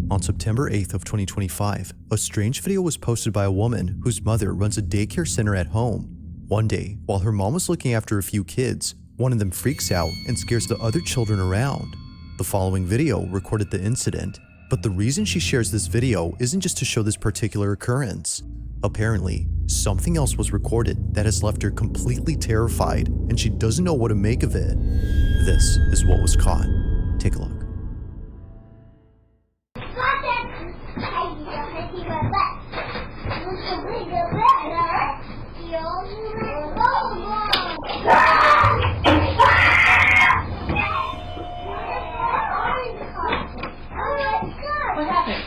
On September 8th of 2025, a strange video was posted by a woman whose mother runs a daycare center at home. One day, while her mom was looking after a few kids, one of them freaks out and scares the other children around. The following video recorded the incident, but the reason she shares this video isn't just to show this particular occurrence. Apparently, something else was recorded that has left her completely terrified and she doesn't know what to make of it. This is what was caught. Take a look. What happened?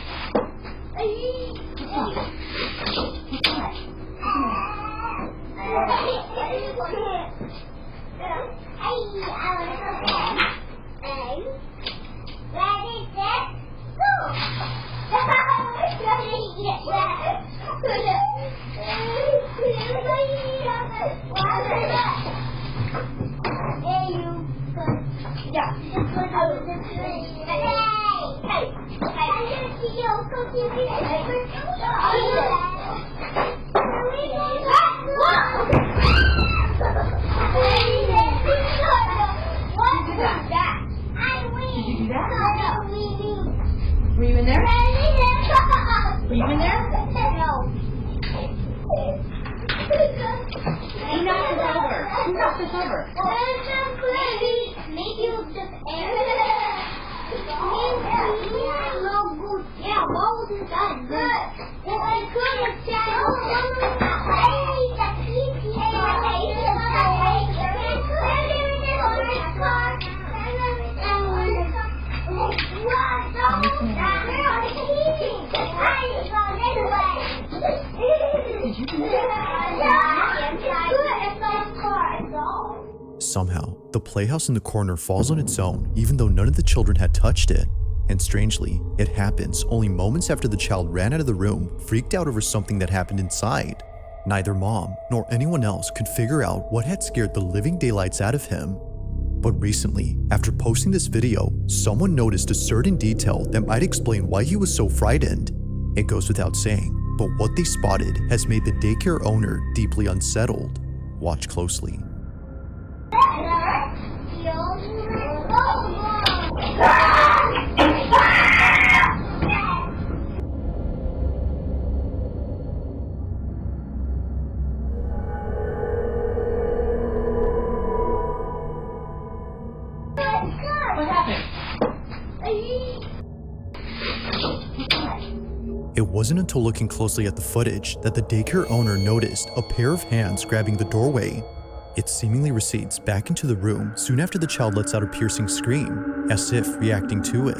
Did you do that? Were you in there? Were you in there? No. Who knocked us over? Who knocked us over? Maybe it was just yeah, what was it done? Good. I could have Did you do that? Somehow, the playhouse in the corner falls on its own even though none of the children had touched it. And strangely, it happens only moments after the child ran out of the room, freaked out over something that happened inside. Neither mom nor anyone else could figure out what had scared the living daylights out of him. But recently, after posting this video, someone noticed a certain detail that might explain why he was so frightened. It goes without saying, but what they spotted has made the daycare owner deeply unsettled. Watch closely. What happened? It wasn't until looking closely at the footage that the daycare owner noticed a pair of hands grabbing the doorway. It seemingly recedes back into the room soon after the child lets out a piercing scream, as if reacting to it.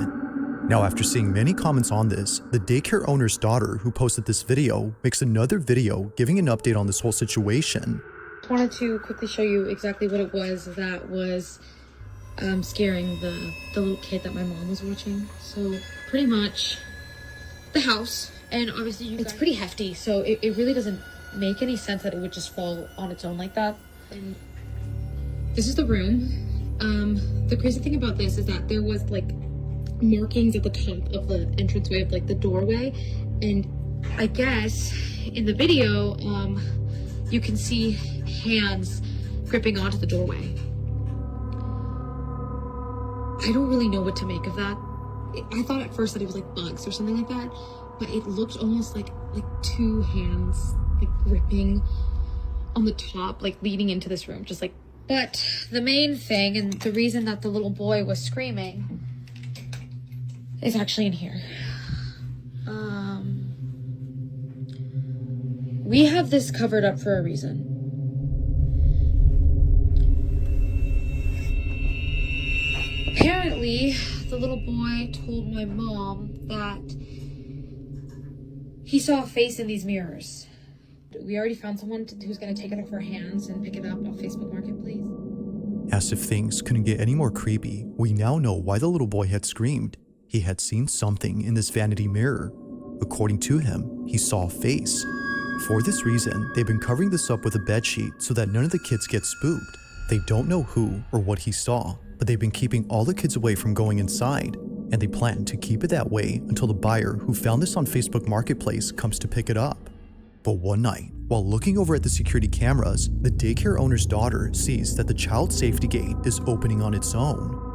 Now, after seeing many comments on this, the daycare owner's daughter, who posted this video, makes another video giving an update on this whole situation. I wanted to quickly show you exactly what it was that was scaring the little kid that my mom was watching. So pretty much the house, and obviously it's pretty hefty, so it really doesn't make any sense that it would just fall on its own like that. And this is the room. The crazy thing about this is that there was like markings at the top of the entranceway of like the doorway, and I guess in the video you can see hands gripping onto the doorway. I don't really know what to make of that. I thought at first that it was like bugs or something like that, but it looked almost like two hands like gripping on the top, like leading into this room, just like. But the main thing, and the reason that the little boy was screaming, is actually in here. We have this covered up for a reason. Apparently, the little boy told my mom that he saw a face in these mirrors. We already found someone who's going to take it off our hands and pick it up on Facebook Marketplace. As if things couldn't get any more creepy, we now know why the little boy had screamed. He had seen something in this vanity mirror. According to him, he saw a face. For this reason, they've been covering this up with a bedsheet so that none of the kids get spooked. They don't know who or what he saw, but they've been keeping all the kids away from going inside. and they plan to keep it that way until the buyer who found this on Facebook Marketplace comes to pick it up. But one night, while looking over at the security cameras, the daycare owner's daughter sees that the child safety gate is opening on its own.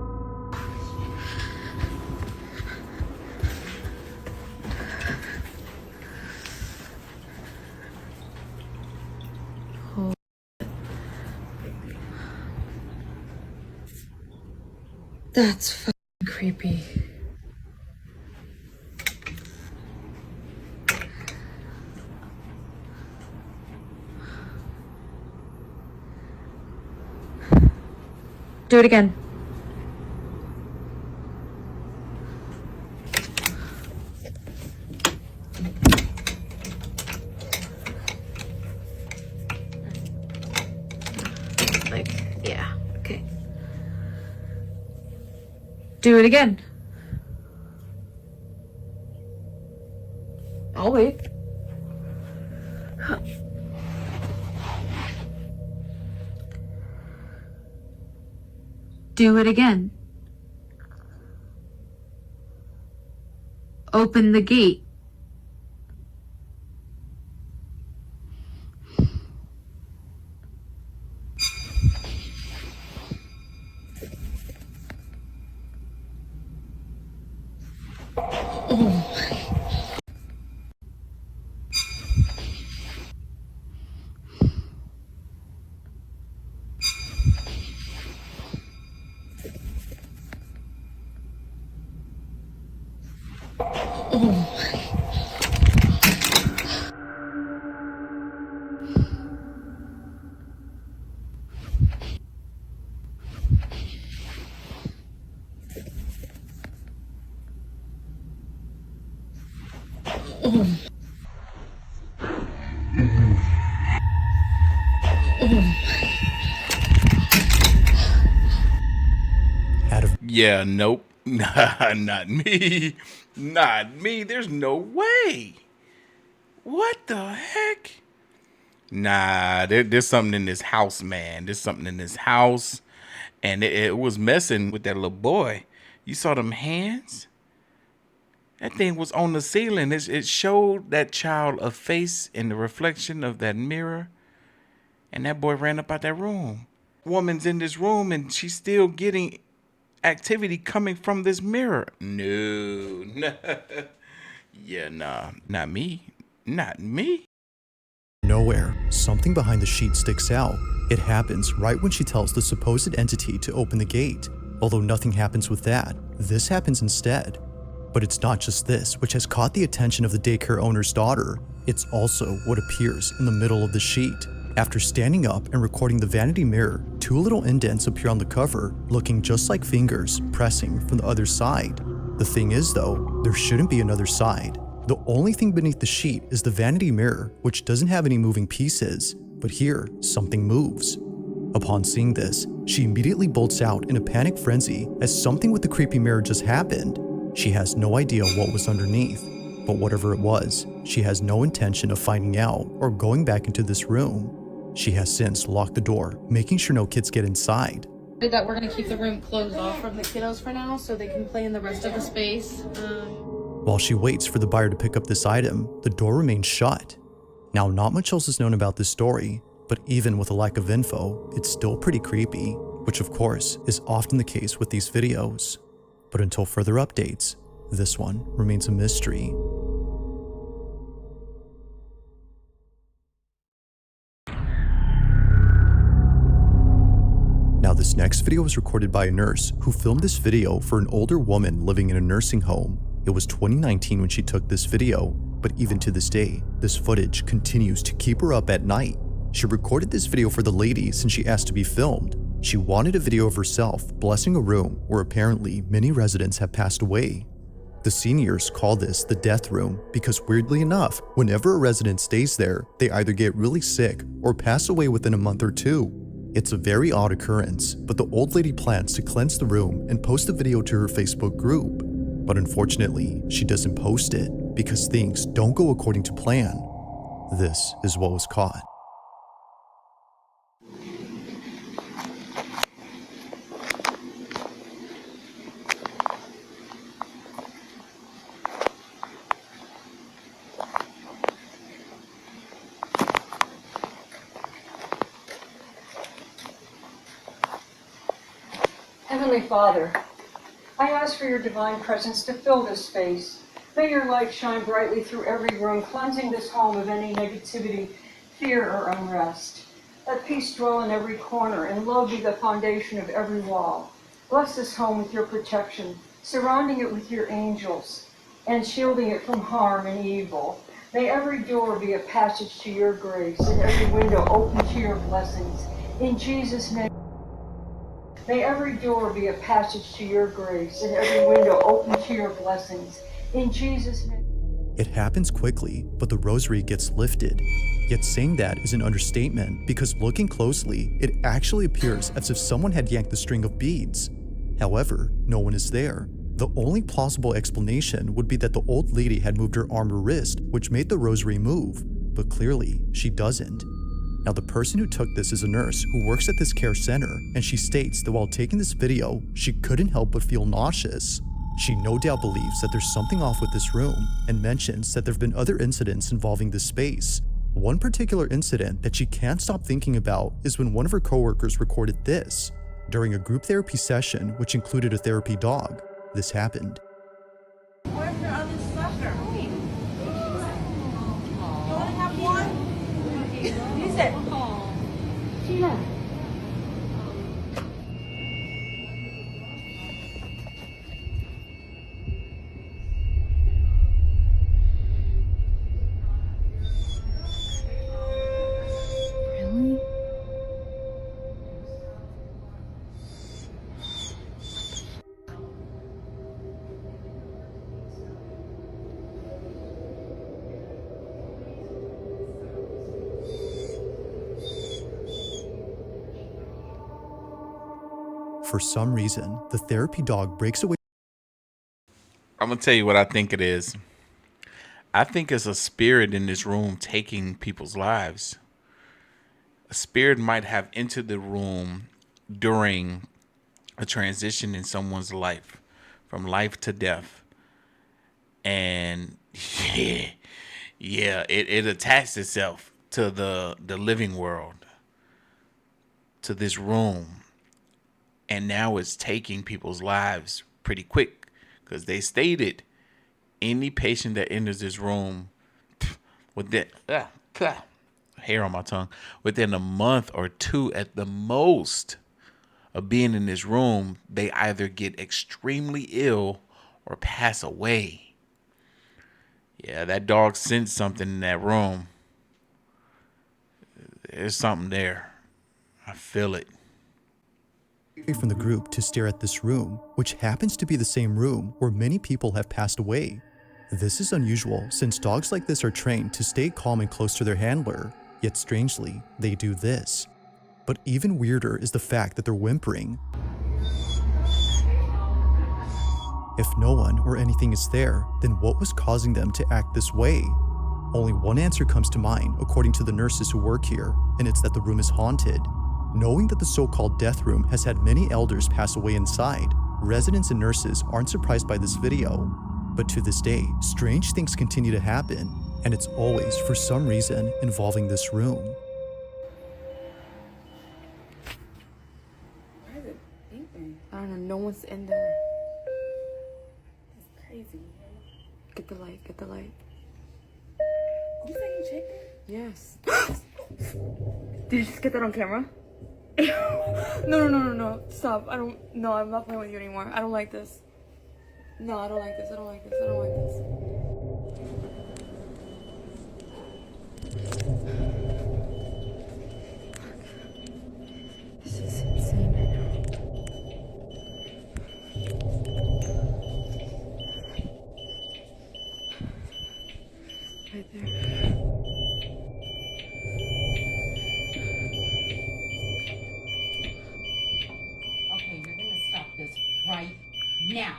That's fucking creepy. Do it again. Like, yeah, okay. Do it again. I'll wait. Do it again. Open the gate. Yeah, nope. Not me. Not me. There's no way. What the heck? Nah, there's something in this house, man. There's something in this house. And it was messing with that little boy. You saw them hands? That thing was on the ceiling. It showed that child a face in the reflection of that mirror. And that boy ran up out that room. Woman's in this room and she's still getting activity coming from this mirror. No. Yeah, nah. Not me. Not me. Nowhere, something behind the sheet sticks out. It happens right when she tells the supposed entity to open the gate. Although nothing happens with that, this happens instead. But it's not just this which has caught the attention of the daycare owner's daughter. It's also what appears in the middle of the sheet. After standing up and recording the vanity mirror, two little indents appear on the cover, looking just like fingers pressing from the other side. The thing is though, there shouldn't be another side. The only thing beneath the sheet is the vanity mirror, which doesn't have any moving pieces. But here, something moves. Upon seeing this, she immediately bolts out in a panic frenzy as something with the creepy mirror just happened. She has no idea what was underneath, but whatever it was, she has no intention of finding out or going back into this room. She has since locked the door, making sure no kids get inside. That we're gonna keep the room closed off from the kiddos for now so they can play in the rest of the space. While she waits for the buyer to pick up this item, the door remains shut. Now, not much else is known about this story, but even with a lack of info, it's still pretty creepy, which of course is often the case with these videos. But until further updates, this one remains a mystery. Now, this next video was recorded by a nurse who filmed this video for an older woman living in a nursing home. It was 2019 when she took this video, but even to this day, this footage continues to keep her up at night. She recorded this video for the lady since she asked to be filmed. She wanted a video of herself blessing a room where apparently many residents have passed away. The seniors call this the death room because weirdly enough, whenever a resident stays there, they either get really sick or pass away within a month or two. It's a very odd occurrence, but the old lady plans to cleanse the room and post the video to her Facebook group. But unfortunately, she doesn't post it because things don't go according to plan. This is what was caught. Heavenly Father, I ask for your divine presence to fill this space. May your light shine brightly through every room, cleansing this home of any negativity, fear, or unrest. Let peace dwell in every corner and love be the foundation of every wall. Bless this home with your protection, surrounding it with your angels, and shielding it from harm and evil. May every door be a passage to your grace, and every window open to your blessings. In Jesus' name. May every door be a passage to your grace, and every window open to your blessings. In Jesus' name. It happens quickly, but the rosary gets lifted. Yet saying that is an understatement because looking closely, it actually appears as if someone had yanked the string of beads. However, no one is there. The only plausible explanation would be that the old lady had moved her arm or wrist, which made the rosary move, but clearly she doesn't. Now, the person who took this is a nurse who works at this care center, and she states that while taking this video, she couldn't help but feel nauseous. She no doubt believes that there's something off with this room and mentions that there have been other incidents involving this space. One particular incident that she can't stop thinking about is when one of her coworkers recorded this. During a group therapy session, which included a therapy dog, this happened. Where's your other sucker? You want to have one? Use it. Sheila. Really? For some reason, the therapy dog breaks away. I'm gonna tell you what I think it is. I think it's a spirit in this room taking people's lives. A spirit might have entered the room during a transition in someone's life, from life to death. And it attached itself to the living world, to this room. And now it's taking people's lives pretty quick, because they stated any patient that enters this room with that hair on my tongue within a month or two at the most of being in this room, they either get extremely ill or pass away. Yeah, that dog sensed something in that room. There's something there. I feel it. From the group to stare at this room, which happens to be the same room where many people have passed away. This is unusual since dogs like this are trained to stay calm and close to their handler, yet strangely, they do this. But even weirder is the fact that they're whimpering. If no one or anything is there, then what was causing them to act this way? Only one answer comes to mind according to the nurses who work here, and it's that the room is haunted. Knowing that the so-called death room has had many elders pass away inside, residents and nurses aren't surprised by this video. But to this day, strange things continue to happen, and it's always, for some reason, involving this room. Why is it beeping? I don't know, no one's in there. It's crazy. Get the light, get the light. You say you checked it? Yes. Did you just get that on camera? No. Stop. I'm not playing with you anymore. I don't like this. No, I don't like this. I don't like this. I don't like this. This is insane right now. Right there. Okay, you're gonna stop this right now.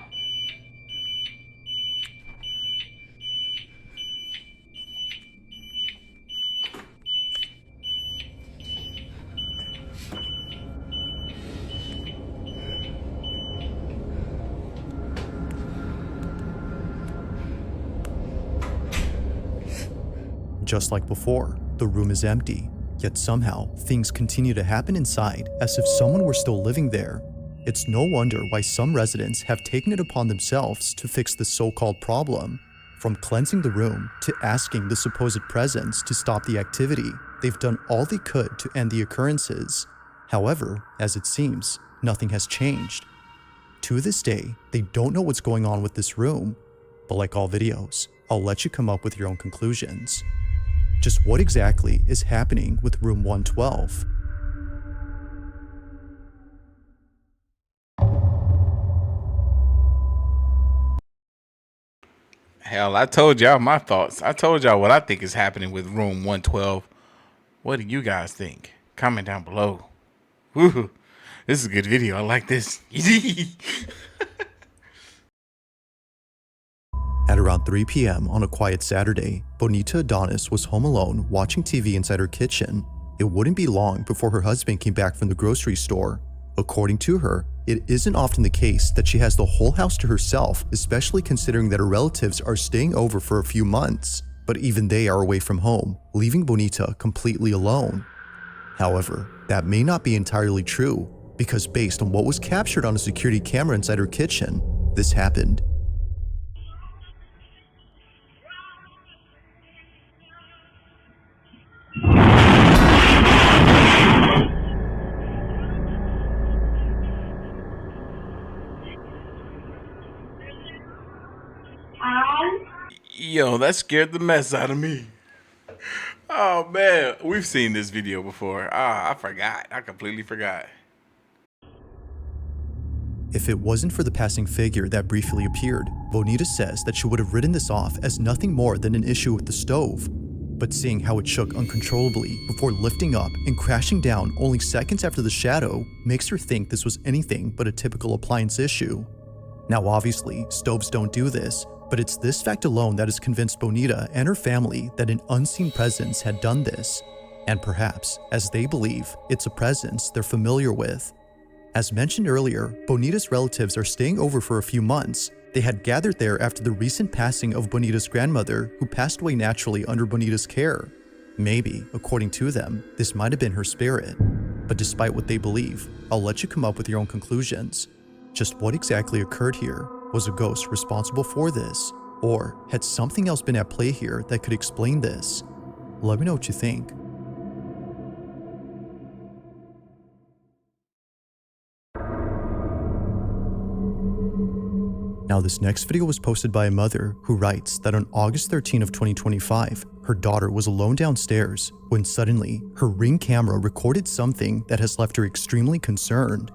Just like before, the room is empty, yet somehow things continue to happen inside as if someone were still living there. It's no wonder why some residents have taken it upon themselves to fix the so-called problem. From cleansing the room to asking the supposed presence to stop the activity, they've done all they could to end the occurrences. However, as it seems, nothing has changed. To this day, they don't know what's going on with this room. But like all videos, I'll let you come up with your own conclusions. Just what exactly is happening with room 112? Hell, I told y'all my thoughts. I told y'all what I think is happening with room 112. What do you guys think? Comment down below. Woo, this is a good video. I like this. At around 3 p.m. on a quiet Saturday, Bonita Adonis was home alone watching TV inside her kitchen. It wouldn't be long before her husband came back from the grocery store. According to her, it isn't often the case that she has the whole house to herself, especially considering that her relatives are staying over for a few months. But even they are away from home, leaving Bonita completely alone. However, that may not be entirely true, because based on what was captured on a security camera inside her kitchen, this happened. Yo, that scared the mess out of me. Oh man, we've seen this video before. I forgot. I completely forgot. If it wasn't for the passing figure that briefly appeared, Bonita says that she would have written this off as nothing more than an issue with the stove. But seeing how it shook uncontrollably before lifting up and crashing down only seconds after the shadow makes her think this was anything but a typical appliance issue. Now obviously, stoves don't do this, but it's this fact alone that has convinced Bonita and her family that an unseen presence had done this. And perhaps, as they believe, it's a presence they're familiar with. As mentioned earlier, Bonita's relatives are staying over for a few months. They had gathered there after the recent passing of Bonita's grandmother, who passed away naturally under Bonita's care. Maybe, according to them, this might have been her spirit. But despite what they believe, I'll let you come up with your own conclusions. Just what exactly occurred here? Was a ghost responsible for this? Or had something else been at play here that could explain this? Let me know what you think. Now this next video was posted by a mother who writes that on August 13 of 2025, her daughter was alone downstairs when suddenly her Ring camera recorded something that has left her extremely concerned.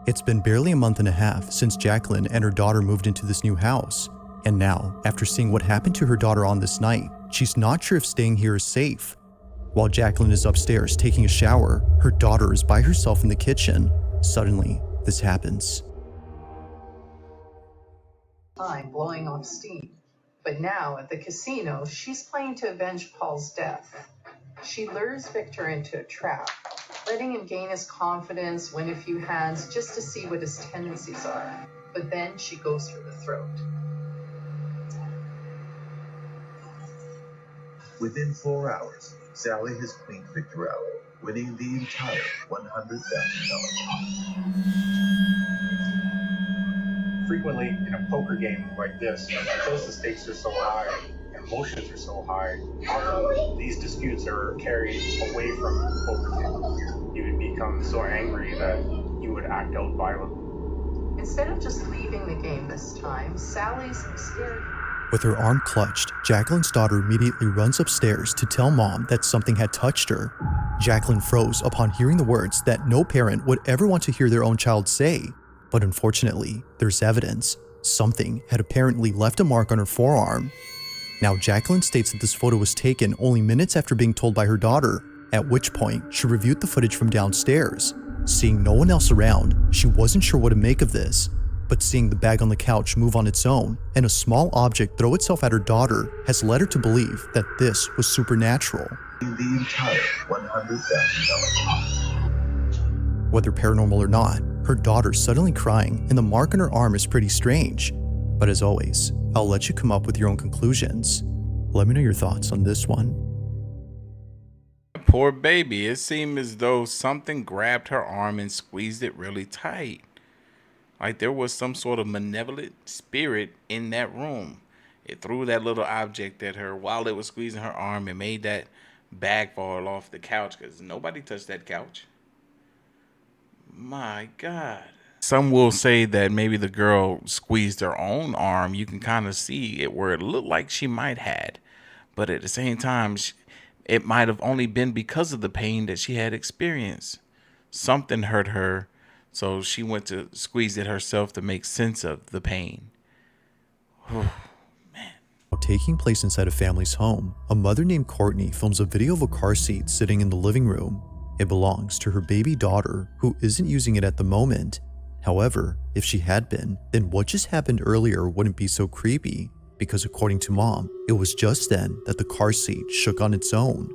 It's been barely a month and a half since Jacqueline and her daughter moved into this new house. And now, after seeing what happened to her daughter on this night, she's not sure if staying here is safe. While Jacqueline is upstairs taking a shower, her daughter is by herself in the kitchen. Suddenly, this happens. Time blowing off steam. But now at the casino, she's playing to avenge Paul's death. She lures Victor into a trap, letting him gain his confidence, win a few hands just to see what his tendencies are. But then she goes for the throat. Within 4 hours, Sally has cleaned Victor out, winning the entire $100,000 pot. Frequently in a poker game like this, because the stakes are so high and emotions are so high, often these disputes are carried away from the poker table. You would become so angry that you would act out violently. Instead of just leaving the game this time, Sally's scared. With her arm clutched, Jacqueline's daughter immediately runs upstairs to tell mom that something had touched her. Jacqueline froze upon hearing the words that no parent would ever want to hear their own child say. But unfortunately, there's evidence. Something had apparently left a mark on her forearm. Now, Jacqueline states that this photo was taken only minutes after being told by her daughter, at which point she reviewed the footage from downstairs. Seeing no one else around, she wasn't sure what to make of this. But seeing the bag on the couch move on its own and a small object throw itself at her daughter has led her to believe that this was supernatural. The entire $100,000 pot. Whether paranormal or not, her daughter's suddenly crying and the mark on her arm is pretty strange. But as always, I'll let you come up with your own conclusions. Let me know your thoughts on this one. Poor baby. It seemed as though something grabbed her arm and squeezed it really tight. Like there was some sort of malevolent spirit in that room. It threw that little object at her while it was squeezing her arm and made that bag fall off the couch because nobody touched that couch. My God. Some will say that maybe the girl squeezed her own arm. You can kind of see it where it looked like she might had. But at the same time, it might have only been because of the pain that she had experienced. Something hurt her, so she went to squeeze it herself to make sense of the pain. Taking place inside a family's home, a mother named Courtney films a video of a car seat sitting in the living room. It belongs to her baby daughter, who isn't using it at the moment. However, if she had been, then what just happened earlier wouldn't be so creepy, because according to Mom, it was just then that the car seat shook on its own.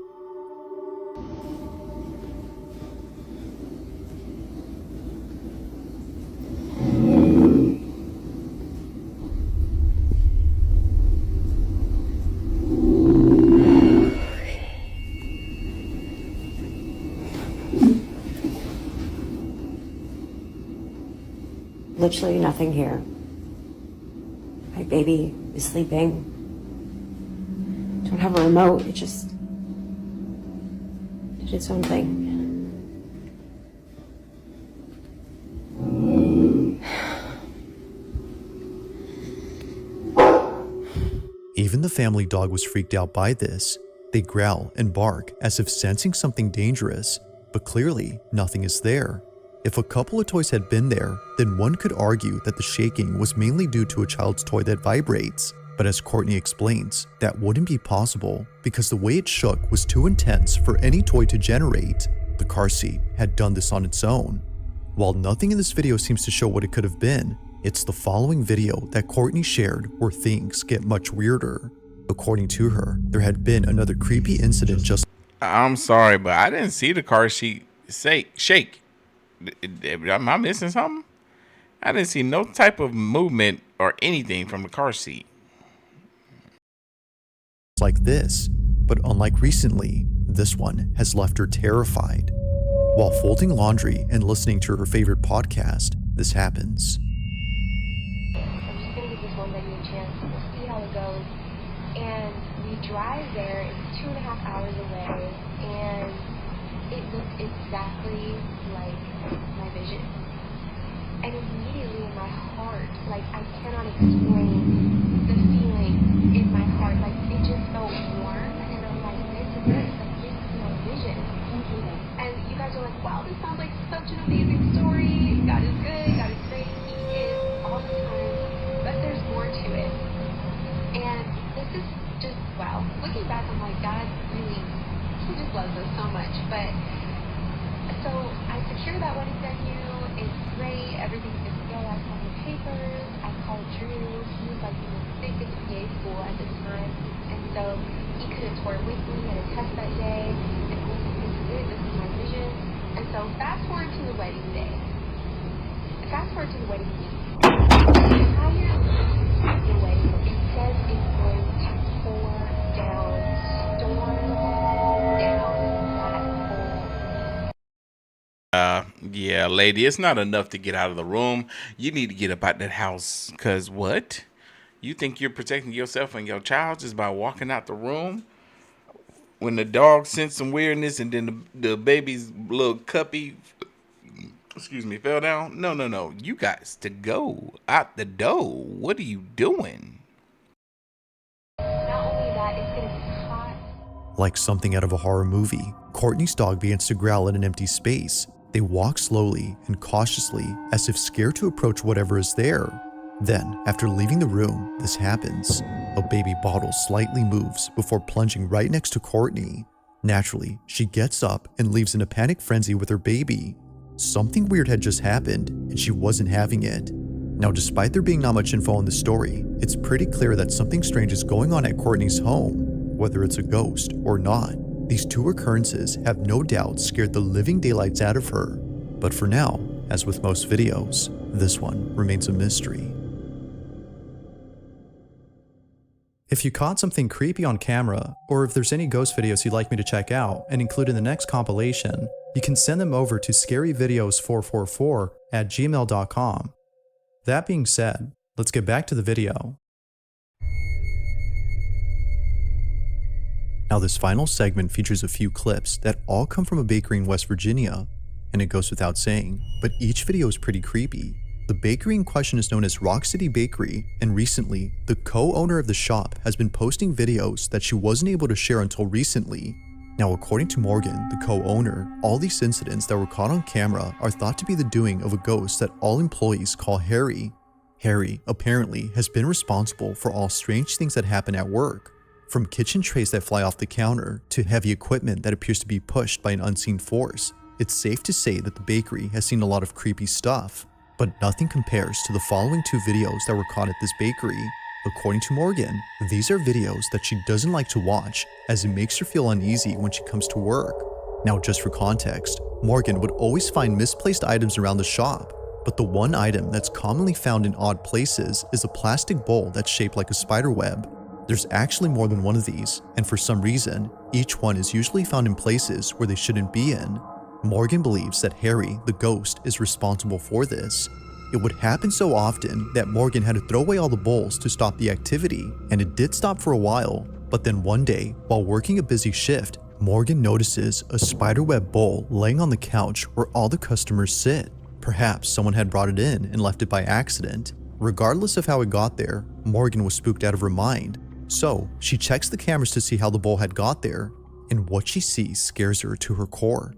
Literally nothing here. My baby is sleeping. Don't have a remote. It just did its own thing. Even the family dog was freaked out by this. They growl and bark as if sensing something dangerous, but clearly nothing is there. If a couple of toys had been there, then one could argue that the shaking was mainly due to a child's toy that vibrates. But as Courtney explains, that wouldn't be possible because the way it shook was too intense for any toy to generate. The car seat had done this on its own. While nothing in this video seems to show what it could have been, it's the following video that Courtney shared where things get much weirder. According to her, there had been another creepy incident just— I'm sorry, but I didn't see the car seat shake. Am I missing something? I didn't see no type of movement or anything from the car seat. like this, but unlike recently, this one has left her terrified. While folding laundry and listening to her favorite podcast, this happens. I'm just gonna give this one lady a chance. We'll see how it goes. And we drive there. It's 2.5 hours away, and it looked exactly like my vision. And immediately in my heart, like I cannot explain the feeling in my heart. Like it just felt warm, and I'm like, this is it. Like this is my vision. And you guys are like, wow, this sounds like such an amazing story. God is good. God is great. He is all the time. But there's more to it. And this is just, wow. Looking back, I'm like, God really, he just loves us so much. But so I secured that wedding venue. It's great. Everything's good to go. I signed the papers. I called Drew. He was like in the thick of PA school at the time. And so he could have toured with me at a test that day. And I was like, this is it. This is my vision. And so fast forward to the wedding day. Fast forward to the wedding week. The entire week of the wedding, it says it's going to pour down, storm down that whole. Yeah, lady, it's not enough to get out of the room. You need to get up out that house. Cause what? You think you're protecting yourself and your child just by walking out the room? When the dog sensed some weirdness and then the baby's little cuppy, fell down. No. You guys to go out the door. What are you doing? Not only that, it's going to be hot. Like something out of a horror movie, Courtney's dog begins to growl in an empty space. They walk slowly and cautiously, as if scared to approach whatever is there. Then, after leaving the room, this happens. A baby bottle slightly moves before plunging right next to Courtney. Naturally, she gets up and leaves in a panic frenzy with her baby. Something weird had just happened, and she wasn't having it. Now, despite there being not much info on the story, it's pretty clear that something strange is going on at Courtney's home. Whether it's a ghost or not, these two occurrences have no doubt scared the living daylights out of her. But for now, as with most videos, this one remains a mystery. If you caught something creepy on camera, or if there's any ghost videos you'd like me to check out and include in the next compilation, you can send them over to scaryvideos444@gmail.com. That being said, let's get back to the video. Now this final segment features a few clips that all come from a bakery in West Virginia, and it goes without saying, but each video is pretty creepy. The bakery in question is known as Rock City Bakery, and recently, the co-owner of the shop has been posting videos that she wasn't able to share until recently. Now according to Morgan, the co-owner, all these incidents that were caught on camera are thought to be the doing of a ghost that all employees call Harry. Harry, apparently, has been responsible for all strange things that happen at work. From kitchen trays that fly off the counter to heavy equipment that appears to be pushed by an unseen force, it's safe to say that the bakery has seen a lot of creepy stuff. But nothing compares to the following two videos that were caught at this bakery. According to Morgan, these are videos that she doesn't like to watch as it makes her feel uneasy when she comes to work. Now just for context, Morgan would always find misplaced items around the shop, but the one item that's commonly found in odd places is a plastic bowl that's shaped like a spider web. There's actually more than one of these, and for some reason, each one is usually found in places where they shouldn't be in. Morgan believes that Harry, the ghost, is responsible for this. It would happen so often that Morgan had to throw away all the bowls to stop the activity, and it did stop for a while, but then one day, while working a busy shift, Morgan notices a spiderweb bowl laying on the couch where all the customers sit. Perhaps someone had brought it in and left it by accident. Regardless of how it got there, Morgan was spooked out of her mind. So, she checks the cameras to see how the bowl had got there, and what she sees scares her to her core.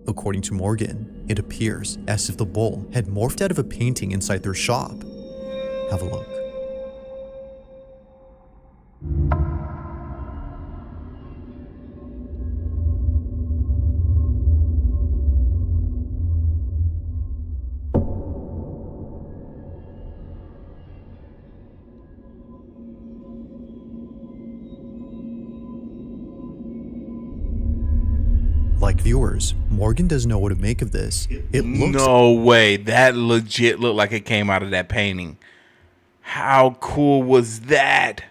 According to Morgan, it appears as if the bowl had morphed out of a painting inside their shop. Have a look. Like viewers, Morgan doesn't know what to make of this. It looks— No way. That legit looked like it came out of that painting. How cool was that?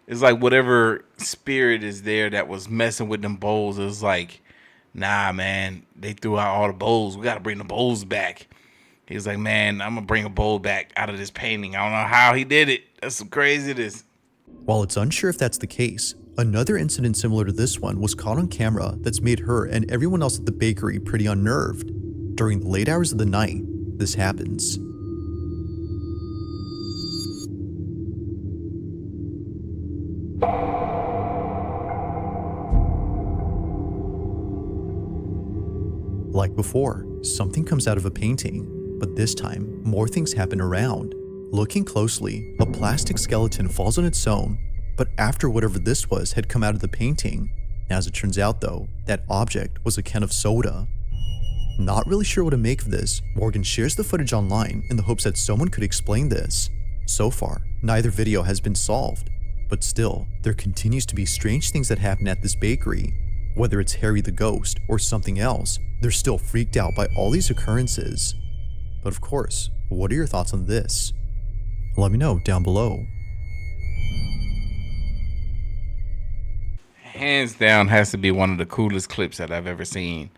It's like whatever spirit is there that was messing with them bowls. It was like, nah, man, they threw out all the bowls. We got to bring the bowls back. He was like, man, I'm going to bring a bowl back out of this painting. I don't know how he did it. That's some craziness. While it's unsure if that's the case, another incident similar to this one was caught on camera that's made her and everyone else at the bakery pretty unnerved. During the late hours of the night, this happens. Like before, something comes out of a painting, but this time, more things happen around. Looking closely, a plastic skeleton falls on its own, but after whatever this was had come out of the painting. As it turns out though, that object was a can of soda. Not really sure what to make of this, Morgan shares the footage online in the hopes that someone could explain this. So far, neither video has been solved, but still, there continues to be strange things that happen at this bakery. Whether it's Harry the ghost or something else, they're still freaked out by all these occurrences. But of course, what are your thoughts on this? Let me know down below. Hands down has to be one of the coolest clips that I've ever seen.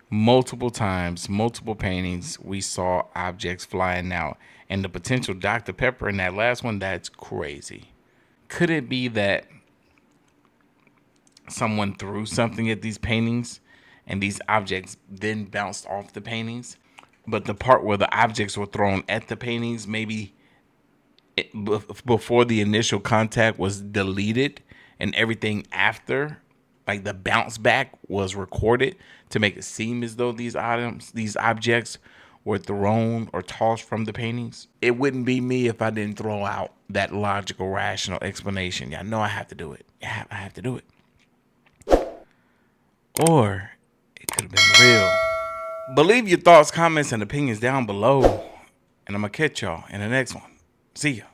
Multiple times, multiple paintings, we saw objects flying out. And the potential Dr. Pepper in that last one, that's crazy. Could it be that someone threw something at these paintings and these objects then bounced off the paintings? But the part where the objects were thrown at the paintings, maybe before the initial contact was deleted and everything after, like the bounce back, was recorded to make it seem as though these objects were thrown or tossed from the paintings. It wouldn't be me if I didn't throw out that logical, rational explanation. Yeah, I know I have to do it. I have to do it. Or it could have been real. But leave your thoughts, comments, and opinions down below. And I'm going to catch y'all in the next one. See ya.